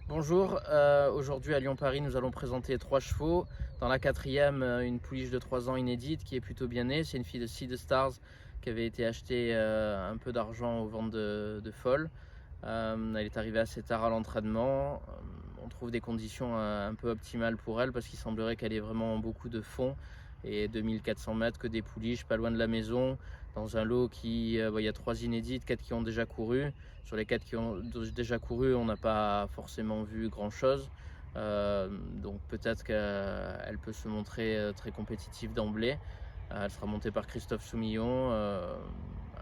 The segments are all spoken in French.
Bonjour, aujourd'hui à Lyon-Paris, nous allons présenter 3 chevaux. Dans la quatrième, une pouliche de 3 ans inédite qui est plutôt bien née. C'est une fille de Sea Stars qui avait été achetée un peu d'argent aux ventes de Foal. Elle est arrivée assez tard à l'entraînement. On trouve des conditions un peu optimales pour elle parce qu'il semblerait qu'elle ait vraiment beaucoup de fond et 2400 mètres, que des pouliches pas loin de la maison, dans un lot qui, il y a 3 inédites, 4 qui ont déjà couru. Sur les 4 qui ont déjà couru, on n'a pas forcément vu grand chose. Donc peut-être qu'elle peut se montrer très compétitive d'emblée. Elle sera montée par Christophe Soumillon.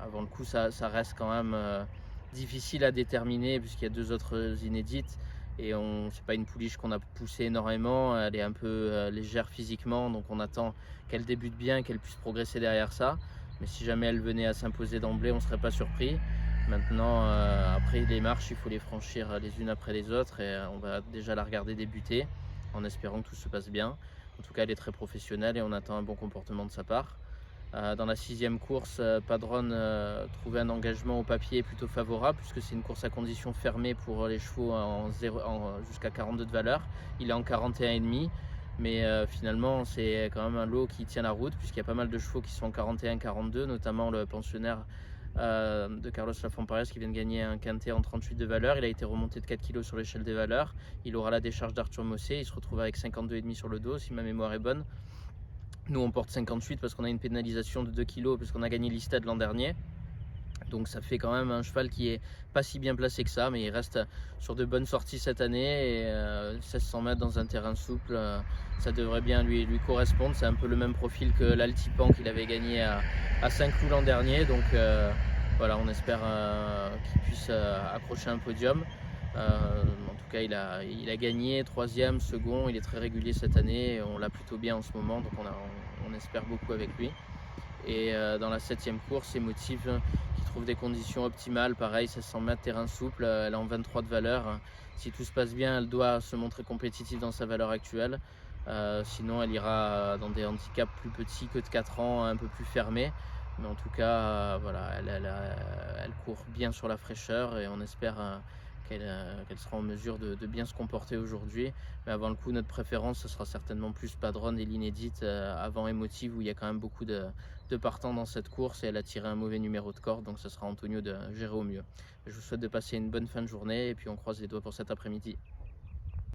Avant le coup, ça reste quand même difficile à déterminer puisqu'il y a 2 autres inédites. Et c'est pas une pouliche qu'on a poussée énormément, elle est un peu légère physiquement, donc on attend qu'elle débute bien, qu'elle puisse progresser derrière ça. Mais si jamais elle venait à s'imposer d'emblée, on ne serait pas surpris. Maintenant, après les marches, il faut les franchir les unes après les autres et on va déjà la regarder débuter en espérant que tout se passe bien. En tout cas, elle est très professionnelle et on attend un bon comportement de sa part. Dans la sixième course, Padron trouvait un engagement au papier plutôt favorable puisque c'est une course à conditions fermées pour les chevaux jusqu'à 42 de valeur. Il est en 41,5, mais finalement c'est quand même un lot qui tient la route puisqu'il y a pas mal de chevaux qui sont en 41-42, notamment le pensionnaire de Carlos Lafont-Paredes qui vient de gagner un quintet en 38 de valeur. Il a été remonté de 4 kg sur l'échelle des valeurs. Il aura la décharge d'Arthur Mossé. Il se retrouve avec 52,5 sur le dos si ma mémoire est bonne. Nous on porte 58 parce qu'on a une pénalisation de 2 kg parce qu'on a gagné l'Istad l'an dernier. Donc ça fait quand même un cheval qui est pas si bien placé que ça, mais il reste sur de bonnes sorties cette année et 1600 mètres dans un terrain souple, ça devrait bien lui correspondre. C'est un peu le même profil que l'Altipan qu'il avait gagné à Saint-Cloud l'an dernier. Donc voilà, on espère qu'il puisse accrocher un podium. En tout cas, il a gagné troisième, second, il est très régulier cette année, on l'a plutôt bien en ce moment, donc on espère beaucoup avec lui. Et dans la septième course, Emotive qui trouve des conditions optimales, pareil, 1600 mètres, terrain souple, elle est en 23 de valeur. Si tout se passe bien, elle doit se montrer compétitive dans sa valeur actuelle. Sinon, elle ira dans des handicaps plus petits que de 4 ans, un peu plus fermés. Mais en tout cas, voilà, elle court bien sur la fraîcheur et on espère qu'elle sera en mesure de bien se comporter aujourd'hui. Mais avant le coup, notre préférence, ce sera certainement plus Padron et l'Inédite avant Emotive où il y a quand même beaucoup de partants dans cette course et elle a tiré un mauvais numéro de corde, donc ce sera Antonio de gérer au mieux. Je vous souhaite de passer une bonne fin de journée et puis on croise les doigts pour cet après-midi.